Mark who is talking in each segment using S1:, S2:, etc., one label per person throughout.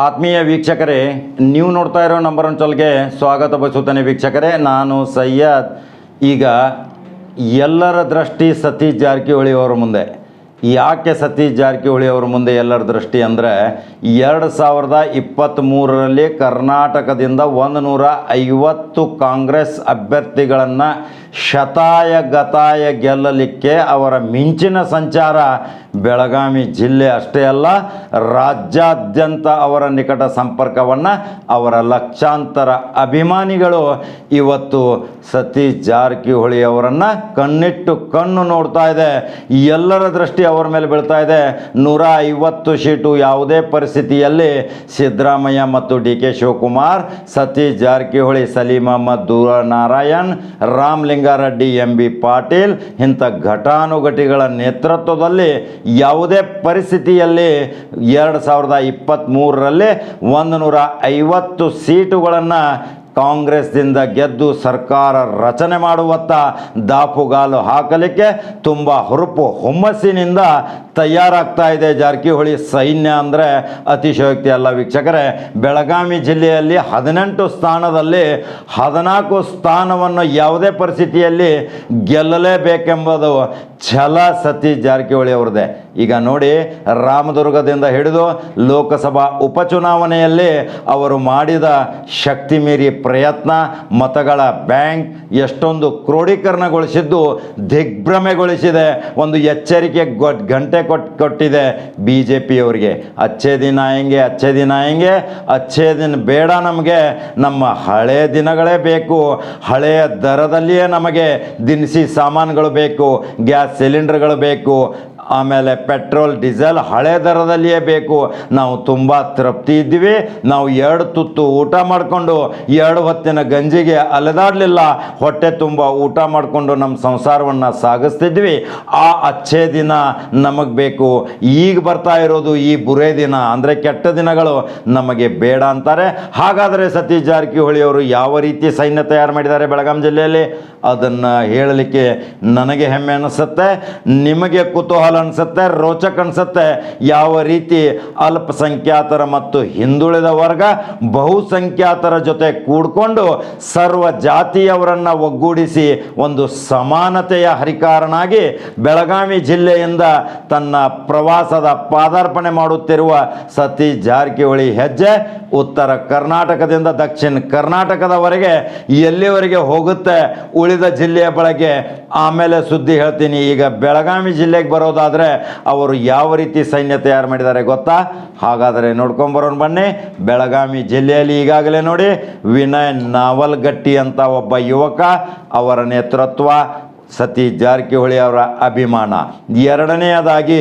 S1: ಆತ್ಮೀಯ ವೀಕ್ಷಕರೇ, ನೀವು ನೋಡ್ತಾ ಇರೋ ನಂಬರ್ ಒನ್ ಚಾನಲ್ಗೆ ಸ್ವಾಗತ ಬಯಸುತ್ತೇನೆ. ವೀಕ್ಷಕರೇ, ನಾನು ಸೈಯದ್. ಈಗ ಎಲ್ಲರ ದೃಷ್ಟಿ ಸತೀಶ್ ಜಾರಕಿಹೊಳಿ ಅವರ ಮುಂದೆ. ಯಾಕೆ ಸತೀಶ್ ಜಾರಕಿಹೊಳಿ ಅವರ ಮುಂದೆ ಎಲ್ಲರ ದೃಷ್ಟಿ ಅಂದರೆ, 2023ರಲ್ಲಿ ಕರ್ನಾಟಕದಿಂದ 150 ಕಾಂಗ್ರೆಸ್ ಅಭ್ಯರ್ಥಿಗಳನ್ನು ಶತಾಯಗತಾಯ ಗೆಲ್ಲಲಿಕ್ಕೆ ಅವರ ಮಿಂಚಿನ ಸಂಚಾರ ಬೆಳಗಾವಿ ಜಿಲ್ಲೆ ಅಷ್ಟೇ ಅಲ್ಲ, ರಾಜ್ಯಾದ್ಯಂತ ಅವರ ನಿಕಟ ಸಂಪರ್ಕವನ್ನು ಅವರ ಲಕ್ಷಾಂತರ ಅಭಿಮಾನಿಗಳು ಇವತ್ತು ಸತೀಶ್ ಜಾರಕಿಹೊಳಿ ಅವರನ್ನು ಕಣ್ಣಿಟ್ಟು ಕಣ್ಣು ನೋಡ್ತಾ ಇದೆ. ಎಲ್ಲರ ದೃಷ್ಟಿ ಅವರ ಮೇಲೆ ಬೀಳ್ತಾ ಇದೆ. 150 ಸೀಟು ಯಾವುದೇ ಪರಿಸ್ಥಿತಿಯಲ್ಲಿ ಸಿದ್ದರಾಮಯ್ಯ ಮತ್ತು D K Shivakumar, Satish Jarkiholi, Saleem Ahmed, Narayan, Ramalingareddy, M B Patil ಇಂಥ ಘಟಾನುಘಟಿಗಳ ನೇತೃತ್ವದಲ್ಲಿ ಯಾವುದೇ ಪರಿಸ್ಥಿತಿಯಲ್ಲಿ 2023ರಲ್ಲಿ 150 ಸೀಟುಗಳನ್ನು ಕಾಂಗ್ರೆಸ್ದಿಂದ ಗೆದ್ದು ಸರ್ಕಾರ ರಚನೆ ಮಾಡುವತ್ತ ದಾಪುಗಾಲು ಹಾಕಲಿಕ್ಕೆ ತುಂಬ ಹುಮ್ಮಸ್ಸಿನಿಂದ ತಯಾರಾಗ್ತಾ ಇದೆ ಜಾರಕಿಹೊಳಿ ಸೈನ್ಯ. ಅಂದರೆ ಅತಿಶಯೋಕ್ತಿ ಅಲ್ಲ ವೀಕ್ಷಕರೇ. ಬೆಳಗಾವಿ ಜಿಲ್ಲೆಯಲ್ಲಿ 18 ಸ್ಥಾನದಲ್ಲಿ 14 ಸ್ಥಾನವನ್ನು ಯಾವುದೇ ಪರಿಸ್ಥಿತಿಯಲ್ಲಿ ಗೆಲ್ಲಲೇಬೇಕೆಂಬುದು ಛಲ ಸತೀಶ್ ಜಾರಕಿಹೊಳಿ ಅವ್ರದ್ದೇ. ಈಗ ನೋಡಿ, ರಾಮದುರ್ಗದಿಂದ ಹಿಡಿದು ಲೋಕಸಭಾ ಉಪಚುನಾವಣೆಯಲ್ಲಿ ಅವರು ಮಾಡಿದ ಶಕ್ತಿ ಮೀರಿ ಪ್ರಯತ್ನ, ಮತಗಳ ಬ್ಯಾಂಕ್ ಎಷ್ಟೊಂದು ಕ್ರೋಢೀಕರಣಗೊಳಿಸಿದ್ದು ದಿಗ್ಭ್ರಮೆಗೊಳಿಸಿದೆ. ಒಂದು ಎಚ್ಚರಿಕೆ ಗಂಟೆ ಕೊಟ್ಟಿದೆ ಬಿ ಜೆ ಪಿಯವರಿಗೆ. ಅಚ್ಚೇ ದಿನ ಹೆಂಗೆ, ಅಚ್ಚೇ ದಿನ ಬೇಡ, ನಮಗೆ ನಮ್ಮ ಹಳೆಯ ದಿನಗಳೇ ಬೇಕು. ಹಳೆಯ ದರದಲ್ಲಿಯೇ ನಮಗೆ ದಿನಸಿ ಸಾಮಾನುಗಳು ಬೇಕು, ಗ್ಯಾಸ್ ಸಿಲಿಂಡರ್ಗಳು ಬೇಕು, ಆಮೇಲೆ ಪೆಟ್ರೋಲ್ ಡೀಸೆಲ್ ಹಳೆ ದರದಲ್ಲಿಯೇ ಬೇಕು. ನಾವು ತುಂಬ ತೃಪ್ತಿ ಇದ್ದೀವಿ. ನಾವು 2 ತುತ್ತು ಊಟ ಮಾಡಿಕೊಂಡು 2 ಹೊತ್ತಿನ ಗಂಜಿಗೆ ಅಲೆದಾಡಲಿಲ್ಲ, ಹೊಟ್ಟೆ ತುಂಬ ಊಟ ಮಾಡಿಕೊಂಡು ನಮ್ಮ ಸಂಸಾರವನ್ನು ಸಾಗಿಸ್ತಿದ್ವಿ. ಆ ಅಚ್ಚೇ ದಿನ ನಮಗೆ ಬೇಕು. ಈಗ ಬರ್ತಾ ಇರೋದು ಈ ಬುರೇ ದಿನ, ಅಂದರೆ ಕೆಟ್ಟ ದಿನಗಳು ನಮಗೆ ಬೇಡ ಅಂತಾರೆ. ಹಾಗಾದರೆ ಸತೀಶ್ ಜಾರಕಿಹೊಳಿ ಅವರು ಯಾವ ರೀತಿ ಸೈನ್ಯ ತಯಾರು ಮಾಡಿದ್ದಾರೆ ಬೆಳಗಾವಿ ಜಿಲ್ಲೆಯಲ್ಲಿ, ಅದನ್ನು ಹೇಳಲಿಕ್ಕೆ ನನಗೆ ಹೆಮ್ಮೆ ಅನಿಸುತ್ತೆ, ನಿಮಗೆ ಕುತೂಹಲ ಅನಿಸುತ್ತೆ, ರೋಚಕ ಅನಿಸುತ್ತೆ. ಯಾವ ರೀತಿ ಅಲ್ಪಸಂಖ್ಯಾತರ ಮತ್ತು ಹಿಂದುಳಿದ ವರ್ಗ ಬಹುಸಂಖ್ಯಾತರ ಜೊತೆ ಕೂಡಿಕೊಂಡು ಸರ್ವ ಜಾತಿಯವರನ್ನು ಒಗ್ಗೂಡಿಸಿ ಒಂದು ಸಮಾನತೆಯ ಹರಿಕಾರನಾಗಿ ಬೆಳಗಾವಿ ಜಿಲ್ಲೆಯಿಂದ ತನ್ನ ಪ್ರವಾಸದ ಪಾದಾರ್ಪಣೆ ಮಾಡುತ್ತಿರುವ ಸತೀಶ್ ಜಾರಕಿಹೊಳಿ ಹೆಜ್ಜೆ ಉತ್ತರ ಕರ್ನಾಟಕದಿಂದ ದಕ್ಷಿಣ ಕರ್ನಾಟಕದವರೆಗೆ ಎಲ್ಲಿವರೆಗೆ ಹೋಗುತ್ತೆ ಉಳಿದ ಜಿಲ್ಲೆಯ ಬಳಗೆ ಆಮೇಲೆ ಸುದ್ದಿ ಹೇಳ್ತೀನಿ. ಈಗ ಬೆಳಗಾವಿ ಜಿಲ್ಲೆಗೆ ಬರೋದಾದರೆ ಅವರು ಯಾವ ರೀತಿ ಸೈನ್ಯ ತಯಾರು ಮಾಡಿದ್ದಾರೆ ಗೊತ್ತಾ? ಹಾಗಾದರೆ ನೋಡ್ಕೊಂಬರೋಣ ಬನ್ನಿ. ಬೆಳಗಾವಿ ಜಿಲ್ಲೆಯಲ್ಲಿ ಈಗಾಗಲೇ ನೋಡಿ, ವಿನಯ್ ನಾವಲ್ಗಟ್ಟಿ ಅಂತ ಒಬ್ಬ ಯುವಕ, ಅವರ ನೇತೃತ್ವ, ಸತೀಶ್ ಜಾರಕಿಹೊಳಿ ಅವರ ಅಭಿಮಾನ. ಎರಡನೆಯದಾಗಿ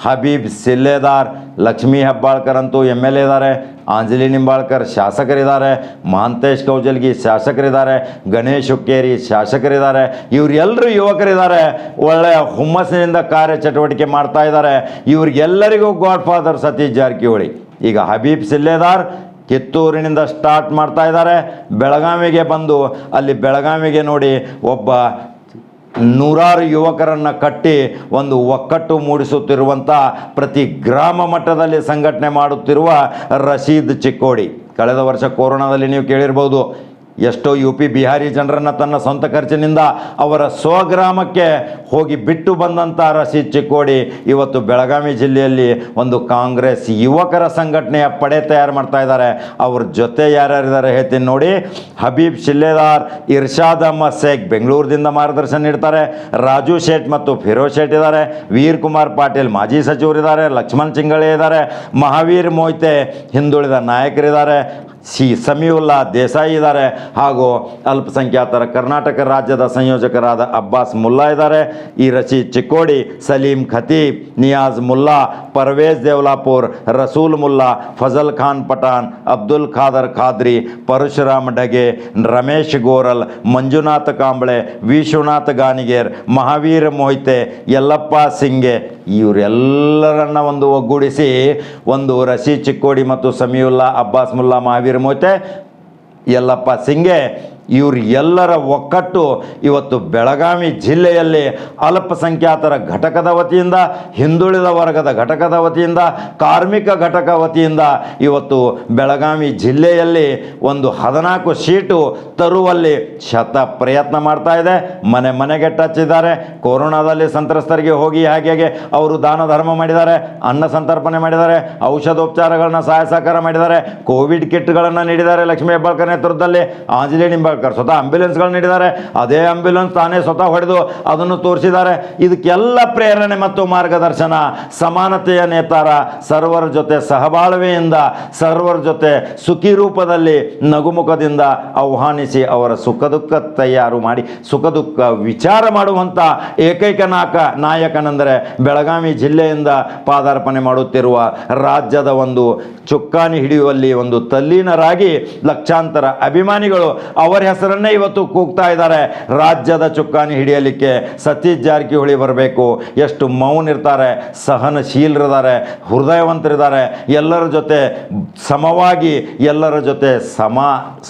S1: ಹಬೀಬ್ ಸಿಲ್ಲೆದಾರ್, ಲಕ್ಷ್ಮೀ ಹೆಬ್ಬಾಳ್ಕರ್ ಅಂತೂ MLA ಇದ್ದಾರೆ, ಅಂಜಲಿ ನಿಂಬಾಳ್ಕರ್ ಶಾಸಕರಿದ್ದಾರೆ, ಮಹಾಂತೇಶ್ ಕೌಜಲ್ಗಿ ಶಾಸಕರಿದ್ದಾರೆ, ಗಣೇಶ್ ಹುಕ್ಕೇರಿ ಶಾಸಕರಿದ್ದಾರೆ. ಇವರೆಲ್ಲರೂ ಯುವಕರಿದ್ದಾರೆ, ಒಳ್ಳೆಯ ಹುಮ್ಮಸ್ಸಿನಿಂದ ಕಾರ್ಯಚಟುವಟಿಕೆ ಮಾಡ್ತಾ ಇದ್ದಾರೆ. ಇವ್ರಿಗೆಲ್ಲರಿಗೂ ಗಾಡ್ ಫಾದರ್ ಸತೀಶ್ ಜಾರಕಿಹೊಳಿ. ಈಗ ಹಬೀಬ್ ಸಿಲ್ಲೆದಾರ್ ಕಿತ್ತೂರಿನಿಂದ ಸ್ಟಾರ್ಟ್ ಮಾಡ್ತಾ ಇದ್ದಾರೆ, ಬೆಳಗಾವಿಗೆ ಬಂದು ಅಲ್ಲಿ ಬೆಳಗಾವಿಗೆ ನೋಡಿ ಒಬ್ಬ 100 ಯುವಕರನ್ನು ಕಟ್ಟಿ ಒಂದು ಒಕ್ಕಟ್ಟು ಮೂಡಿಸುತ್ತಿರುವಂಥ, ಪ್ರತಿ ಗ್ರಾಮ ಮಟ್ಟದಲ್ಲಿ ಸಂಘಟನೆ ಮಾಡುತ್ತಿರುವ ರಶೀದ್ ಚಿಕ್ಕೋಡಿ. ಕಳೆದ ವರ್ಷ ಕೊರೋನಾದಲ್ಲಿ ನೀವು ಕೇಳಿರ್ಬೋದು, ಎಷ್ಟೋ UP ಬಿಹಾರಿ ಜನರನ್ನು ತನ್ನ ಸ್ವಂತ ಖರ್ಚಿನಿಂದ ಅವರ ಸ್ವಗ್ರಾಮಕ್ಕೆ ಹೋಗಿ ಬಿಟ್ಟು ಬಂದಂಥ ರಶೀದ್ ಚಿಕ್ಕೋಡಿ ಇವತ್ತು ಬೆಳಗಾವಿ ಜಿಲ್ಲೆಯಲ್ಲಿ ಒಂದು ಕಾಂಗ್ರೆಸ್ ಯುವಕರ ಸಂಘಟನೆಯ ಪಡೆ ತಯಾರು ಮಾಡ್ತಾ ಇದ್ದಾರೆ. ಅವ್ರ ಜೊತೆ ಯಾರ್ಯಾರಿದ್ದಾರೆ ಹೇಳ್ತೀನಿ ನೋಡಿ. ಹಬೀಬ್ ಸಿಲ್ಲೆದಾರ್, ಇರ್ಷಾದ್ ಅಹ್ಮದ್ ಶೇಖ್ ಬೆಂಗಳೂರಿನಿಂದ ಮಾರ್ಗದರ್ಶನ ನೀಡ್ತಾರೆ, ರಾಜು ಶೇಟ್ ಮತ್ತು ಫಿರೋಜ್ ಶೇಟ್ ಇದ್ದಾರೆ, ವೀರ್ ಕುಮಾರ್ ಪಾಟೀಲ್ ಮಾಜಿ ಸಚಿವರಿದ್ದಾರೆ, ಲಕ್ಷ್ಮಣ್ ಚಿಂಗಳೆ ಇದ್ದಾರೆ, ಮಹಾವೀರ್ ಮೊಯ್ತೆ ಹಿಂದುಳಿದ ನಾಯಕರಿದ್ದಾರೆ, ಸಮೀವುಲ್ಲಾ ದೇಸಾಯಿ ಇದ್ದಾರೆ, ಹಾಗೂ ಅಲ್ಪಸಂಖ್ಯಾತರ ಕರ್ನಾಟಕ ರಾಜ್ಯದ ಸಂಯೋಜಕರಾದ ಅಬ್ಬಾಸ್ ಮುಲ್ಲಾ ಇದ್ದಾರೆ. ಈ ರಶೀದ್ ಚಿಕ್ಕೋಡಿ, ಸಲೀಂ ಖತೀಬ್, ನಿಯಾಜ್ ಮುಲ್ಲಾ, ಪರ್ವೇಜ್ ದೇವ್ಲಾಪುರ್, ರಸೂಲ್ ಮುಲ್ಲಾ, ಫಜಲ್ ಖಾನ್ ಪಠಾಣ್, ಅಬ್ದುಲ್ ಖಾದರ್ ಖಾದ್ರಿ, ಪರಶುರಾಮ್ ಡಗೆ, ರಮೇಶ್ ಗೋರಲ್, ಮಂಜುನಾಥ್ ಕಾಂಬಳೆ, ವಿಶ್ವನಾಥ್ ಗಾನಿಗೇರ್, ಮಹಾವೀರ್ ಮೊಯ್ತೆ, ಯಲ್ಲಪ್ಪ ಸಿಂಗೆ, ಇವರೆಲ್ಲರನ್ನ ಒಂದು ಒಗ್ಗೂಡಿಸಿ ಒಂದು ರಶೀದ್ ಚಿಕ್ಕೋಡಿ ಮತ್ತು ಸಮೀವುಲ್ಲಾ, ಅಬ್ಬಾಸ್ ಮುಲ್ಲಾ, ಮಹಾವೀರ್ ಮೊಯ್ತೆ, ಯಲ್ಲಪ್ಪ ಸಿಂಗೆ ಇವರು ಎಲ್ಲರ ಒಕ್ಕಟ್ಟು ಇವತ್ತು ಬೆಳಗಾವಿ ಜಿಲ್ಲೆಯಲ್ಲಿ ಅಲ್ಪಸಂಖ್ಯಾತರ ಘಟಕದ ವತಿಯಿಂದ, ಹಿಂದುಳಿದ ವರ್ಗದ ಘಟಕದ ವತಿಯಿಂದ, ಕಾರ್ಮಿಕ ಘಟಕ ವತಿಯಿಂದ ಇವತ್ತು ಬೆಳಗಾವಿ ಜಿಲ್ಲೆಯಲ್ಲಿ ಒಂದು 14 ಸೀಟು ತರುವಲ್ಲಿ ಶತ ಪ್ರಯತ್ನ ಮಾಡ್ತಾ ಇದೆ. ಮನೆಗೆ ಟಚ್ಚಿದ್ದಾರೆ. ಕೊರೋನಾದಲ್ಲಿ ಸಂತ್ರಸ್ತರಿಗೆ ಹೋಗಿ ಹಾಗೆ ಅವರು ದಾನ ಧರ್ಮ ಮಾಡಿದ್ದಾರೆ, ಅನ್ನ ಸಂತರ್ಪಣೆ ಮಾಡಿದ್ದಾರೆ, ಔಷಧೋಪಚಾರಗಳನ್ನ ಸಹಾಯ ಸಹಕಾರ ಮಾಡಿದ್ದಾರೆ, ಕೋವಿಡ್ ಕಿಟ್ಗಳನ್ನು ನೀಡಿದ್ದಾರೆ. ಲಕ್ಷ್ಮೀ ಹೆಬ್ಬಾಳ್ಕರ್ ನೇತೃತ್ವದಲ್ಲಿ ಆಂಜನೇಯ ನಿಂಬಾಳ್ಕರ್ ಸ್ವತಃ ಆಂಬ್ಯುಲೆನ್ಸ್ಗಳು ನೀಡಿದ್ದಾರೆ. ಅದೇ ಆಂಬ್ಯುಲೆನ್ಸ್ ತಾನೇ ಸ್ವತಃ ಹೊಡೆದು ಅದನ್ನು ತೋರಿಸಿದ್ದಾರೆ. ಇದಕ್ಕೆಲ್ಲ ಪ್ರೇರಣೆ ಮತ್ತು ಮಾರ್ಗದರ್ಶನ ಸಮಾನತೆಯ ನೇತಾರ, ಸರ್ವರ ಜೊತೆ ಸಹಬಾಳ್ವೆಯಿಂದ, ಸರ್ವರ ಜೊತೆ ಸುಖಿ ರೂಪದಲ್ಲಿ ನಗುಮುಖದಿಂದ ಆಹ್ವಾನಿಸಿ ಅವರ ಸುಖ ದುಃಖ ತಯಾರು ಮಾಡಿ ಸುಖ ದುಃಖ ವಿಚಾರ ಮಾಡುವಂಥ ಏಕೈಕ ನಾಯಕನೆಂದರೆ ಬೆಳಗಾವಿ ಜಿಲ್ಲೆಯಿಂದ ಪಾದಾರ್ಪಣೆ ಮಾಡುತ್ತಿರುವ ರಾಜ್ಯದ ಒಂದು ಚುಕ್ಕಾಣಿ ಹಿಡಿಯುವಲ್ಲಿ ಒಂದು ತಲ್ಲೀನರಾಗಿ ಲಕ್ಷಾಂತರ ಅಭಿಮಾನಿಗಳು ಅವರ ಹೆಸರನ್ನೇ ಇವತ್ತು ಕೂಗ್ತಾ ಇದ್ದಾರೆ. ರಾಜ್ಯದ ಚುಕ್ಕಾಣಿ ಹಿಡಿಯಲಿಕ್ಕೆ ಸತೀಶ್ ಜಾರಕಿಹೊಳಿ ಬರಬೇಕು. ಎಷ್ಟು ಮೌನ ಇರ್ತಾರೆ, ಸಹನಶೀಲರಿದ್ದಾರೆ, ಹೃದಯವಂತರಿದ್ದಾರೆ, ಎಲ್ಲರ ಜೊತೆ ಸಮವಾಗಿ ಎಲ್ಲರ ಜೊತೆ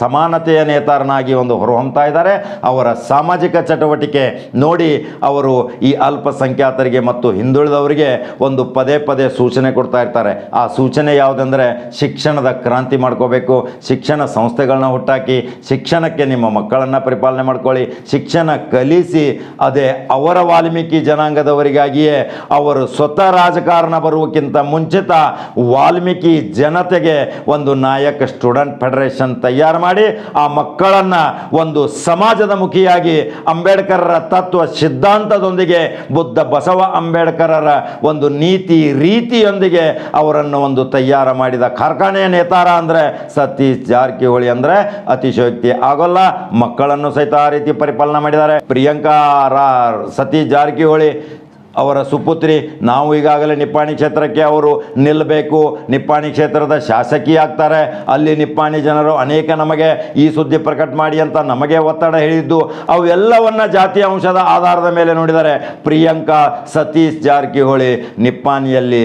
S1: ಸಮಾನತೆಯ ನೇತಾರನಾಗಿ ಒಂದು ಹೊರಹೊಮ್ತಾ ಇದ್ದಾರೆ. ಅವರ ಸಾಮಾಜಿಕ ಚಟುವಟಿಕೆ ನೋಡಿ ಅವರು ಈ ಅಲ್ಪಸಂಖ್ಯಾತರಿಗೆ ಮತ್ತು ಹಿಂದುಳಿದವರಿಗೆ ಒಂದು ಪದೇ ಪದೇ ಸೂಚನೆ ಕೊಡ್ತಾ ಇರ್ತಾರೆ. ಆ ಸೂಚನೆ ಯಾವುದೆಂದರೆ ಶಿಕ್ಷಣದ ಕ್ರಾಂತಿ ಮಾಡ್ಕೋಬೇಕು, ಶಿಕ್ಷಣ ಸಂಸ್ಥೆಗಳನ್ನ ಹುಟ್ಟಾಕಿ ಶಿಕ್ಷಣಕ್ಕೆ ನಿಮ್ಮ ಮಕ್ಕಳನ್ನು ಪರಿಪಾಲನೆ ಮಾಡ್ಕೊಳ್ಳಿ, ಶಿಕ್ಷಣ ಕಲಿಸಿ. ಅದೇ ಅವರ ವಾಲ್ಮೀಕಿ ಜನಾಂಗದವರಿಗಾಗಿಯೇ ಅವರು ಸ್ವತಃ ರಾಜಕಾರಣ ಬರುವಕ್ಕಿಂತ ಮುಂಚಿತ ವಾಲ್ಮೀಕಿ ಜನತೆಗೆ ಒಂದು ನಾಯಕ ಸ್ಟೂಡೆಂಟ್ ಫೆಡರೇಷನ್ ತಯಾರು ಮಾಡಿ ಆ ಮಕ್ಕಳನ್ನು ಒಂದು ಸಮಾಜದ ಮುಖಿಯಾಗಿ ಅಂಬೇಡ್ಕರರ ತತ್ವ ಸಿದ್ಧಾಂತದೊಂದಿಗೆ ಬುದ್ಧ ಬಸವ ಅಂಬೇಡ್ಕರರ ಒಂದು ನೀತಿ ರೀತಿಯೊಂದಿಗೆ ಅವರನ್ನು ಒಂದು ತಯಾರು ಮಾಡಿದ ಕಾರ್ಖಾನೆಯ ನೇತಾರ ಅಂದರೆ ಸತೀಶ್ ಜಾರಕಿಹೊಳಿ ಅಂದರೆ ಅತಿಶಯೋಕ್ತಿ ಆಗೋಲ್ಲ. ಮಕ್ಕಳನ್ನು ಸಹಿತ ಆ ರೀತಿ ಪರಿಪಾಲನೆ ಮಾಡಿದ್ದಾರೆ. ಪ್ರಿಯಾಂಕಾ ಸತೀಶ್ ಜಾರಕಿಹೊಳಿ ಅವರ ಸುಪುತ್ರಿ, ನಾವು ಈಗಾಗಲೇ ನಿಪ್ಪಾಣಿ ಕ್ಷೇತ್ರಕ್ಕೆ ಅವರು ನಿಲ್ಲಬೇಕು, ನಿಪ್ಪಾಣಿ ಕ್ಷೇತ್ರದ ಶಾಸಕಿ ಆಗ್ತಾರೆ, ಅಲ್ಲಿ ನಿಪ್ಪಾಣಿ ಜನರು ಅನೇಕ ನಮಗೆ ಈ ಸುದ್ದಿ ಪ್ರಕಟ ಮಾಡಿ ಅಂತ ನಮಗೆ ಒತ್ತಡ ಹೇಳಿದ್ದು, ಅವೆಲ್ಲವನ್ನ ಜಾತಿ ಅಂಶದ ಆಧಾರದ ಮೇಲೆ ನೋಡಿದರೆ ಪ್ರಿಯಾಂಕಾ ಸತೀಶ್ ಜಾರಕಿಹೊಳಿ ನಿಪ್ಪಾಣಿಯಲ್ಲಿ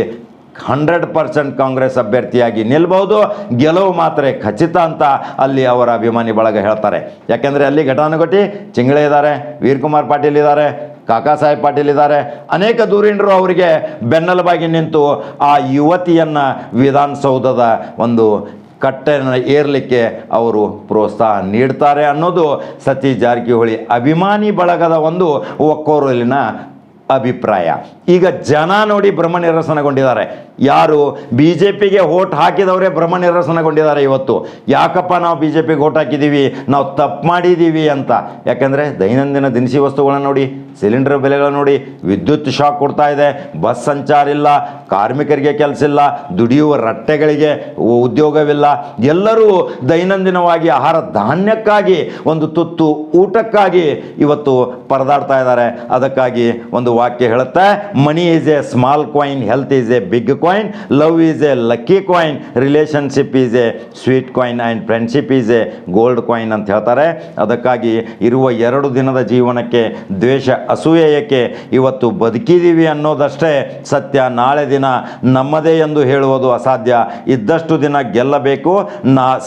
S1: 100% ಕಾಂಗ್ರೆಸ್ ಅಭ್ಯರ್ಥಿಯಾಗಿ ನಿಲ್ಬಹುದು, ಗೆಲುವು ಮಾತ್ರ ಖಚಿತ ಅಂತ ಅಲ್ಲಿ ಅವರ ಅಭಿಮಾನಿ ಬಳಗ ಹೇಳ್ತಾರೆ. ಯಾಕೆಂದರೆ ಅಲ್ಲಿ ಘಟಾನುಘಟಿ ಚಿಂಗಳೆ ಇದ್ದಾರೆ, ವೀರಕುಮಾರ್ ಪಾಟೀಲ್ ಇದ್ದಾರೆ, ಕಾಕಾ ಸಾಹೇಬ್ ಪಾಟೀಲ್ ಇದ್ದಾರೆ, ಅನೇಕ ಧುರೀಣರು ಅವರಿಗೆ ಬೆನ್ನೆಲುಬಾಗಿ ನಿಂತು ಆ ಯುವತಿಯನ್ನು ವಿಧಾನಸೌಧದ ಒಂದು ಕಟ್ಟೆಯನ್ನು ಏರಲಿಕ್ಕೆ ಅವರು ಪ್ರೋತ್ಸಾಹ ನೀಡ್ತಾರೆ ಅನ್ನೋದು ಸತೀಶ್ ಜಾರಕಿಹೊಳಿ ಅಭಿಮಾನಿ ಬಳಗದ ಒಂದು ಒಕ್ಕೊರಲಿನ ಅಭಿಪ್ರಾಯ. ಈಗ ಜನ ನೋಡಿ ಭ್ರಮನಿರಸನಗೊಂಡಿದ್ದಾರೆ. ಯಾರು BJPಗೆ ವೋಟ್ ಹಾಕಿದವರೇ ಭ್ರಮನಿರಸನಗೊಂಡಿದ್ದಾರೆ. ಇವತ್ತು ಯಾಕಪ್ಪ ನಾವು BJPಗೆ ವೋಟ್ ಹಾಕಿದ್ದೀವಿ, ನಾವು ತಪ್ಪು ಮಾಡಿದ್ದೀವಿ ಅಂತ. ಯಾಕೆಂದರೆ ದೈನಂದಿನ ದಿನಸಿ ವಸ್ತುಗಳನ್ನು ನೋಡಿ, ಸಿಲಿಂಡರ್ ಬೆಲೆಗಳನ್ನು ನೋಡಿ, ವಿದ್ಯುತ್ ಶಾಕ್ ಕೊಡ್ತಾ ಇದೆ, ಬಸ್ ಸಂಚಾರ ಇಲ್ಲ, ಕಾರ್ಮಿಕರಿಗೆ ಕೆಲಸ ಇಲ್ಲ, ದುಡಿಯುವ ರಟ್ಟೆಗಳಿಗೆ ಉದ್ಯೋಗವಿಲ್ಲ, ಎಲ್ಲರೂ ದೈನಂದಿನವಾಗಿ ಆಹಾರ ಧಾನ್ಯಕ್ಕಾಗಿ ಒಂದು ತುತ್ತು ಊಟಕ್ಕಾಗಿ ಇವತ್ತು ಪರದಾಡ್ತಾ ಇದ್ದಾರೆ. ಅದಕ್ಕಾಗಿ ಒಂದು ವಾಕ್ಯ ಹೇಳುತ್ತೆ, money is a small coin, health is a big coin, love is a lucky coin, relationship is a sweet coin and friendship is a gold coin ಅಂತ ಹೇಳ್ತಾರೆ. ಅದಕ್ಕಾಗಿ ಇರುವ 2 ದಿನದ ಜೀವನಕ್ಕೆ ದ್ವೇಷ ಅಸೂಯೆ ಏಕೆ, ಇವತ್ತು ಬದುಕಿದ್ದೀವಿ ಅನ್ನೋದಷ್ಟೇ ಸತ್ಯ. ನಾಳೆ ದಿನ ನಮ್ಮದೇ ಎಂದು ಹೇಳುವುದು ಅಸಾಧ್ಯ. ಇದ್ದಷ್ಟು ದಿನ ಗೆಲ್ಲಬೇಕು.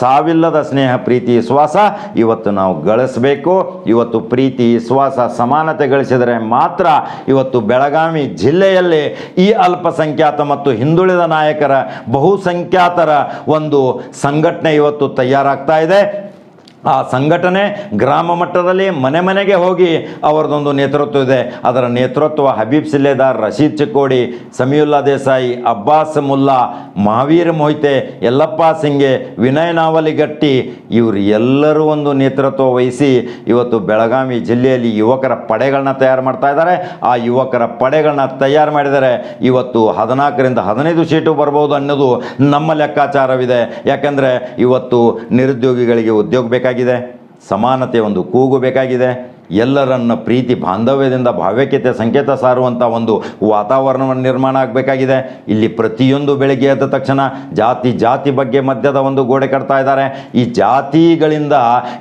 S1: ಸಾವಿಲ್ಲದ ಸ್ನೇಹ ಪ್ರೀತಿ ವಿಶ್ವಾಸ ಇವತ್ತು ನಾವು ಗಳಿಸಬೇಕು. ಇವತ್ತು ಪ್ರೀತಿ ವಿಶ್ವಾಸ ಸಮಾನತೆ ಗಳಿಸಿದರೆ ಮಾತ್ರ ಇವತ್ತು ಬೆಳಗಾವಿ ಜಿಲ್ಲೆಯಲ್ಲಿ ಈ ಅಲ್ಪಸಂಖ್ಯಾತ ಮತ್ತು ಹಿಂದುಳಿದ ನಾಯಕರ ಬಹುಸಂಖ್ಯಾತರ ಒಂದು ಸಂಘಟನೆ ಇವತ್ತು ತಯಾರಾಗ್ತಾ ಇದೆ. ಆ ಸಂಘಟನೆ ಗ್ರಾಮ ಮಟ್ಟದಲ್ಲಿ ಮನೆಗೆ ಹೋಗಿ ಅವರದೊಂದು ನೇತೃತ್ವ ಇದೆ. ಅದರ ನೇತೃತ್ವ ಹಬೀಬ್ ಸಿಲ್ಲೆದಾರ್, ರಶೀದ್ ಚಿಕ್ಕೋಡಿ, ಸಮೀವುಲ್ಲಾ ದೇಸಾಯಿ, ಅಬ್ಬಾಸ್ ಮುಲ್ಲಾ, ಮಹಾವೀರ್ ಮೊಹಿತೆ, ಯಲ್ಲಪ್ಪ ಸಿಂಗೆ, ವಿನಯ್ ನಾವಲಿಗಟ್ಟಿ ಇವರು ಎಲ್ಲರೂ ಒಂದು ನೇತೃತ್ವ ವಹಿಸಿ ಇವತ್ತು ಬೆಳಗಾವಿ ಜಿಲ್ಲೆಯಲ್ಲಿ ಯುವಕರ ಪಡೆಗಳನ್ನ ತಯಾರು ಮಾಡ್ತಾ ಇದ್ದಾರೆ. ಆ ಯುವಕರ ಪಡೆಗಳನ್ನ ತಯಾರು ಮಾಡಿದರೆ ಇವತ್ತು 14ರಿಂದ 15 ಸೀಟು ಬರ್ಬೋದು ಅನ್ನೋದು ನಮ್ಮ ಲೆಕ್ಕಾಚಾರವಿದೆ. ಯಾಕಂದರೆ ಇವತ್ತು ನಿರುದ್ಯೋಗಿಗಳಿಗೆ ಉದ್ಯೋಗ ಬೇಕಾಗಿದೆ, ಸಮಾನತೆ ಒಂದು ಕೂಗು ಬೇಕಾಗಿದೆ, ಎಲ್ಲರನ್ನ ಪ್ರೀತಿ ಬಾಂಧವ್ಯದಿಂದ ಭಾವ್ಯತೆ ಸಂಕೇತ ಸಾರುವಂಥ ಒಂದು ವಾತಾವರಣವನ್ನು ನಿರ್ಮಾಣ ಆಗಬೇಕಾಗಿದೆ. ಇಲ್ಲಿ ಪ್ರತಿಯೊಂದು ಬೆಳಗ್ಗೆ ಎದ್ದ ತಕ್ಷಣ ಜಾತಿ ಬಗ್ಗೆ ಮಧ್ಯದ ಒಂದು ಗೋಡೆ ಕಟ್ತಾ ಇದ್ದಾರೆ. ಈ ಜಾತಿಗಳಿಂದ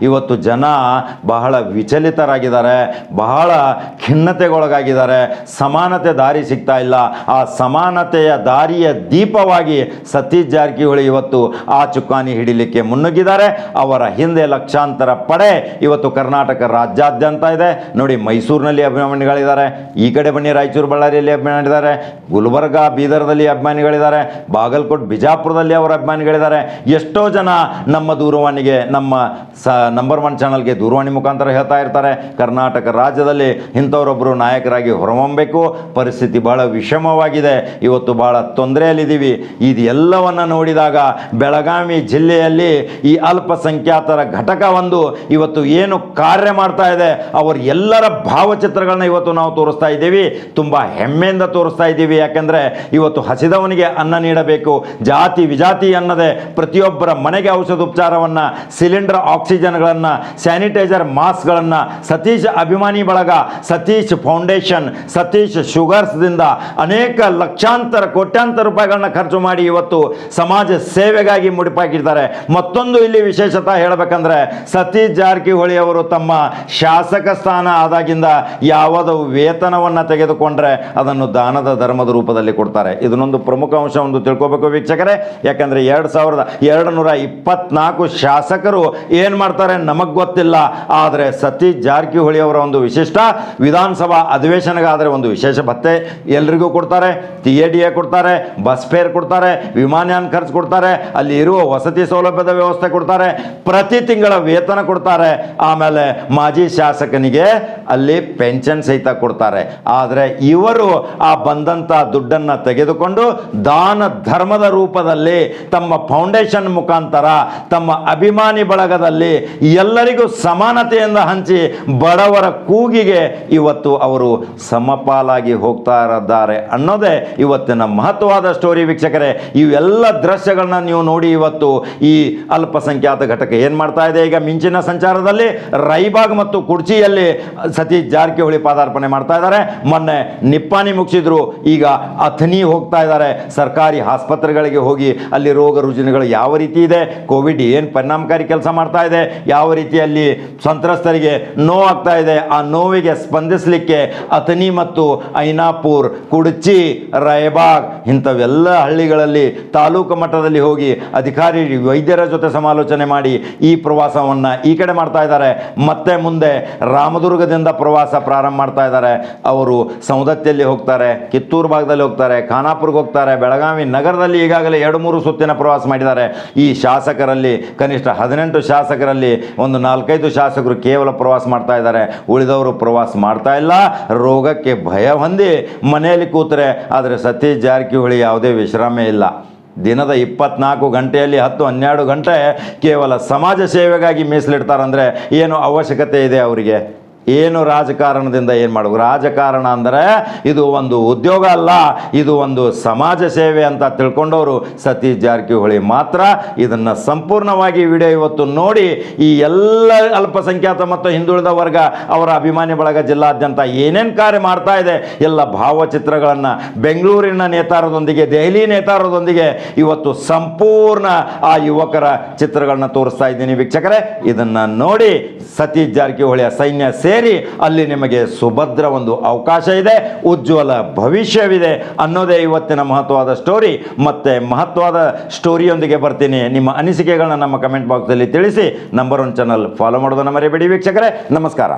S1: ಇವತ್ತು ಜನ ಬಹಳ ವಿಚಲಿತರಾಗಿದ್ದಾರೆ, ಬಹಳ ಖಿನ್ನತೆಗೊಳಗಾಗಿದ್ದಾರೆ. ಸಮಾನತೆ ದಾರಿ ಸಿಗ್ತಾ ಇಲ್ಲ. ಆ ಸಮಾನತೆಯ ದಾರಿಯ ದೀಪವಾಗಿ ಸತೀಶ್ ಜಾರಕಿಹೊಳಿ ಇವತ್ತು ಆ ಚುಕ್ಕಾಣಿ ಹಿಡಿಲಿಕ್ಕೆ ಮುನ್ನುಗ್ಗಿದ್ದಾರೆ. ಅವರ ಹಿಂದೆ ಲಕ್ಷಾಂತರ ಪಡೆ ಇವತ್ತು ಕರ್ನಾಟಕ ರಾಜ್ಯಾದ್ಯಂತ ಇದೆ. ನೋಡಿ, ಮೈಸೂರಿನಲ್ಲಿ ಅಭಿಮಾನಿಗಳಿದ್ದಾರೆ, ಈ ಕಡೆ ಬನ್ನಿ ರಾಯಚೂರು ಬಳ್ಳಾರಿಯಲ್ಲಿ ಅಭಿಮಾನಿಗಳಿದ್ದಾರೆ, ಗುಲ್ಬರ್ಗ ಬೀದರ್ದಲ್ಲಿ ಅಭಿಮಾನಿಗಳಿದ್ದಾರೆ, ಬಾಗಲಕೋಟ್ ಬಿಜಾಪುರದಲ್ಲಿ ಅವರ ಅಭಿಮಾನಿಗಳಿದ್ದಾರೆ. ಎಷ್ಟೋ ಜನ ನಮ್ಮ ದೂರವಾಣಿಗೆ, ನಮ್ಮ ನಂಬರ್ 1 ಚಾನಲ್ಗೆ ದೂರವಾಣಿ ಮುಖಾಂತರ ಹೇಳ್ತಾ ಇರ್ತಾರೆ, ಕರ್ನಾಟಕ ರಾಜ್ಯದಲ್ಲಿ ಇಂಥವರೊಬ್ಬರು ನಾಯಕರಾಗಿ ಹೊರಹೊಮ್ಮಬೇಕು, ಪರಿಸ್ಥಿತಿ ಬಹಳ ವಿಷಮವಾಗಿದೆ, ಇವತ್ತು ಬಹಳ ತೊಂದರೆಯಲ್ಲಿದ್ದೀವಿ. ಇದೆಲ್ಲವನ್ನು ನೋಡಿದಾಗ ಬೆಳಗಾವಿ ಜಿಲ್ಲೆಯಲ್ಲಿ ಈ ಅಲ್ಪಸಂಖ್ಯಾತರ ಘಟಕ ಒಂದು ಇವತ್ತು ಏನು ಕಾರ್ಯ ಮಾಡ್ತಾ ಇದೆ, ಅವರ ಎಲ್ಲರ ಭಾವಚಿತ್ರಗಳನ್ನ ಇವತ್ತು ನಾವು ತೋರಿಸ್ತಾ ಇದ್ದೀವಿ. ತುಂಬ ಹೆಮ್ಮೆಯಿಂದ ತೋರಿಸ್ತಾ ಇದ್ದೀವಿ. ಯಾಕೆಂದರೆ ಇವತ್ತು ಹಸಿದವನಿಗೆ ಅನ್ನ ನೀಡಬೇಕು, ಜಾತಿ ವಿಜಾತಿ ಅನ್ನದೆ ಪ್ರತಿಯೊಬ್ಬರ ಮನೆಗೆ ಔಷಧೋಪಚಾರವನ್ನು, ಸಿಲಿಂಡರ್ ಆಕ್ಸಿಜನ್ಗಳನ್ನು, ಸ್ಯಾನಿಟೈಸರ್ ಮಾಸ್ಕ್ಗಳನ್ನು ಸತೀಶ್ ಅಭಿಮಾನಿ ಬಳಗ, ಸತೀಶ್ ಫೌಂಡೇಶನ್, ಸತೀಶ್ ಶುಗರ್ಸ್ದಿಂದ ಅನೇಕ ಲಕ್ಷಾಂತರ ಕೋಟ್ಯಾಂತರ ರೂಪಾಯಿಗಳನ್ನ ಖರ್ಚು ಮಾಡಿ ಇವತ್ತು ಸಮಾಜ ಸೇವೆಗಾಗಿ ಮುಡಿಪಾಕಿರ್ತಾರೆ. ಮತ್ತೊಂದು ಇಲ್ಲಿ ವಿಶೇಷತೆ ಹೇಳಬೇಕಂದ್ರೆ, ಸತೀಶ್ ಜಾರಕಿಹೊಳಿ ಅವರು ತಮ್ಮ ಶಾಸಕ ಸ್ಥಾನ ಆದಾಗಿಂದ ಯಾವುದೋ ವೇತನವನ್ನು ತೆಗೆದುಕೊಂಡ್ರೆ ಅದನ್ನು ದಾನದ ಧರ್ಮದ ರೂಪದಲ್ಲಿ ಕೊಡ್ತಾರೆ. ಇದನ್ನೊಂದು ಪ್ರಮುಖ ಅಂಶ ಒಂದು ತಿಳ್ಕೋಬೇಕು ವೀಕ್ಷಕರೇ. ಯಾಕಂದರೆ 2224 ಶಾಸಕರು ಏನು ಮಾಡ್ತಾರೆ ನಮಗೆ ಗೊತ್ತಿಲ್ಲ. ಆದರೆ ಸತೀಶ್ ಜಾರಕಿಹೊಳಿ ಅವರ ಒಂದು ವಿಶಿಷ್ಟ ವಿಧಾನಸಭಾ ಅಧಿವೇಶನಗಾದರೆ ಒಂದು ವಿಶೇಷ ಭತ್ತೆ ಎಲ್ರಿಗೂ ಕೊಡ್ತಾರೆ, TADA ಕೊಡ್ತಾರೆ, ಬಸ್ ಫೇರ್ ಕೊಡ್ತಾರೆ, ವಿಮಾನಯಾನ ಖರ್ಚು ಕೊಡ್ತಾರೆ, ಅಲ್ಲಿ ಇರುವ ವಸತಿ ಸೌಲಭ್ಯದ ವ್ಯವಸ್ಥೆ ಕೊಡ್ತಾರೆ, ಪ್ರತಿ ತಿಂಗಳ ವೇತನ ಕೊಡ್ತಾರೆ. ಆಮೇಲೆ ಮಾಜಿ ಶಾಸಕನಿಗೆ ಅಲ್ಲಿ ಪೆನ್ಷನ್ ಸಹಿತ ಕೊಡ್ತಾರೆ. ಆದರೆ ಇವರು ಆ ಬಂದಂಥ ದುಡ್ಡನ್ನು ತೆಗೆದುಕೊಂಡು ದಾನ ಧರ್ಮದ ರೂಪದಲ್ಲಿ ತಮ್ಮ ಫೌಂಡೇಶನ್ ಮುಖಾಂತರ ತಮ್ಮ ಅಭಿಮಾನಿ ಬಳಗದಲ್ಲಿ ಎಲ್ಲರಿಗೂ ಸಮಾನತೆಯಿಂದ ಹಂಚಿ ಬಡವರ ಕೂಗಿಗೆ ಇವತ್ತು ಅವರು ಸಮಪಾಲಾಗಿ ಹೋಗ್ತಾ ಇದ್ದಾರೆ ಅನ್ನೋದೇ ಇವತ್ತಿನ ಮಹತ್ವವಾದ ಸ್ಟೋರಿ ವೀಕ್ಷಕರೇ. ಇವೆಲ್ಲ ದೃಶ್ಯಗಳನ್ನ ನೀವು ನೋಡಿ ಇವತ್ತು ಈ ಅಲ್ಪಸಂಖ್ಯಾತ ಘಟಕ ಏನು ಮಾಡ್ತಾ ಇದೆ. ಈಗ ಮಿಂಚಿನ ಸಂಚಾರದಲ್ಲಿ ರಾಯಬಾಗ್ ಮತ್ತು ಕುರ್ಚಿಯಲ್ಲಿ ಸತೀಶ್ ಜಾರಕಿಹೊಳಿ ಪಾದಾರ್ಪಣೆ ಮಾಡ್ತಾ ಇದ್ದಾರೆ. ಮೊನ್ನೆ ನಿಪ್ಪಾಣಿ ಮುಗಿಸಿದ್ರು, ಈಗ ಅಥಣಿ ಹೋಗ್ತಾ ಇದ್ದಾರೆ. ಸರ್ಕಾರಿ ಆಸ್ಪತ್ರೆಗಳಿಗೆ ಹೋಗಿ ಅಲ್ಲಿ ರೋಗ ರುಜಿನಗಳು ಯಾವ ರೀತಿ ಇದೆ, ಕೋವಿಡ್ ಏನು ಪರಿಣಾಮಕಾರಿ ಕೆಲಸ ಮಾಡ್ತಾ ಇದೆ, ಯಾವ ರೀತಿಯಲ್ಲಿ ಸಂತ್ರಸ್ತರಿಗೆ ನೋವಾಗ್ತಾ ಇದೆ, ಆ ನೋವಿಗೆ ಸ್ಪಂದಿಸಲಿಕ್ಕೆ ಅಥಣಿ ಮತ್ತು ಐನಾಪುರ್, ಕುಡ್ಚಿ, ರಾಯಬಾಗ್ ಇಂಥವೆಲ್ಲ ಹಳ್ಳಿಗಳಲ್ಲಿ ತಾಲೂಕು ಮಟ್ಟದಲ್ಲಿ ಹೋಗಿ ಅಧಿಕಾರಿ ವೈದ್ಯರ ಜೊತೆ ಸಮಾಲೋಚನೆ ಮಾಡಿ ಈ ಪ್ರವಾಸವನ್ನು ಈ ಕಡೆ ಮಾಡ್ತಾ ಇದ್ದಾರೆ. ಮತ್ತೆ ಮುಂದೆ ರಾಮದುರ್ಗದಿಂದ ಪ್ರವಾಸ ಪ್ರಾರಂಭ ಮಾಡ್ತಾ ಇದ್ದಾರೆ. ಅವರು ಸೌದತ್ತಿಯಲ್ಲಿ ಹೋಗ್ತಾರೆ, ಕಿತ್ತೂರು ಭಾಗದಲ್ಲಿ ಹೋಗ್ತಾರೆ, ಖಾನಾಪುರ್ಗೆ ಹೋಗ್ತಾರೆ, ಬೆಳಗಾವಿ ನಗರದಲ್ಲಿ ಈಗಾಗಲೇ 2-3 ಸುತ್ತಿನ ಪ್ರವಾಸ ಮಾಡಿದ್ದಾರೆ. ಈ ಶಾಸಕರಲ್ಲಿ ಕನಿಷ್ಠ 18 ಶಾಸಕರಲ್ಲಿ ಒಂದು 4-5 ಶಾಸಕರು ಕೇವಲ ಪ್ರವಾಸ ಮಾಡ್ತಾ ಇದ್ದಾರೆ, ಉಳಿದವರು ಪ್ರವಾಸ ಮಾಡ್ತಾ ಇಲ್ಲ. ರೋಗಕ್ಕೆ ಭಯ ಹೊಂದಿ ಮನೆಯಲ್ಲಿ ಕೂತರೆ. ಆದರೆ ಸತೀಶ್ ಜಾರಕಿಹೊಳಿ ಯಾವುದೇ ವಿಶ್ರಾಮ ಇಲ್ಲ. ದಿನದ 24 ಗಂಟೆಯಲ್ಲಿ 10-12 ಗಂಟೆ ಕೇವಲ ಸಮಾಜ ಸೇವೆಗಾಗಿ ಮೀಸಲಿಡ್ತಾರಂದರೆ ಏನು ಅವಶ್ಯಕತೆ ಇದೆ ಅವರಿಗೆ? ಏನು ರಾಜಕಾರಣದಿಂದ ಏನು ಮಾಡಬೇಕು? ರಾಜಕಾರಣ ಅಂದರೆ ಇದು ಒಂದು ಉದ್ಯೋಗ ಅಲ್ಲ, ಇದು ಒಂದು ಸಮಾಜ ಸೇವೆ ಅಂತ ತಿಳ್ಕೊಂಡವರು ಸತೀಶ್ ಜಾರಕಿಹೊಳಿ ಮಾತ್ರ. ಇದನ್ನು ಸಂಪೂರ್ಣವಾಗಿ ವಿಡಿಯೋ ಇವತ್ತು ನೋಡಿ ಈ ಎಲ್ಲ ಅಲ್ಪಸಂಖ್ಯಾತ ಮತ್ತು ಹಿಂದುಳಿದ ವರ್ಗ ಅವರ ಅಭಿಮಾನಿ ಬಳಗ ಜಿಲ್ಲಾದ್ಯಂತ ಏನೇನು ಕಾರ್ಯ ಮಾಡ್ತಾ ಇದೆ ಎಲ್ಲ ಭಾವಚಿತ್ರಗಳನ್ನು ಬೆಂಗಳೂರಿನ ನೇತಾರದೊಂದಿಗೆ, ದೆಹಲಿ ನೇತಾರದೊಂದಿಗೆ ಇವತ್ತು ಸಂಪೂರ್ಣ ಆ ಯುವಕರ ಚಿತ್ರಗಳನ್ನ ತೋರಿಸ್ತಾ ಇದ್ದೀನಿ ವೀಕ್ಷಕರೇ. ಇದನ್ನು ನೋಡಿ ಸತೀಶ್ ಜಾರಕಿಹೊಳಿಯ ಸೈನ್ಯ ಸೇರಿ ಅಲ್ಲಿ ನಿಮಗೆ ಸುಭದ್ರ ಒಂದು ಅವಕಾಶ ಇದೆ, ಉಜ್ವಲ ಭವಿಷ್ಯವಿದೆ ಅನ್ನೋದೇ ಇವತ್ತಿನ ಮಹತ್ವವಾದ ಸ್ಟೋರಿ. ಮತ್ತೆ ಮಹತ್ವದ ಸ್ಟೋರಿಯೊಂದಿಗೆ ಬರ್ತೀನಿ. ನಿಮ್ಮ ಅನಿಸಿಕೆಗಳನ್ನ ನಮ್ಮ ಕಮೆಂಟ್ ಬಾಕ್ಸಲ್ಲಿ ತಿಳಿಸಿ. ನಂಬರ್ 1 ಚಾನಲ್ ಫಾಲೋ ಮಾಡೋದನ್ನು ಮರಿಬೇಡಿ ವೀಕ್ಷಕರೇ. ನಮಸ್ಕಾರ.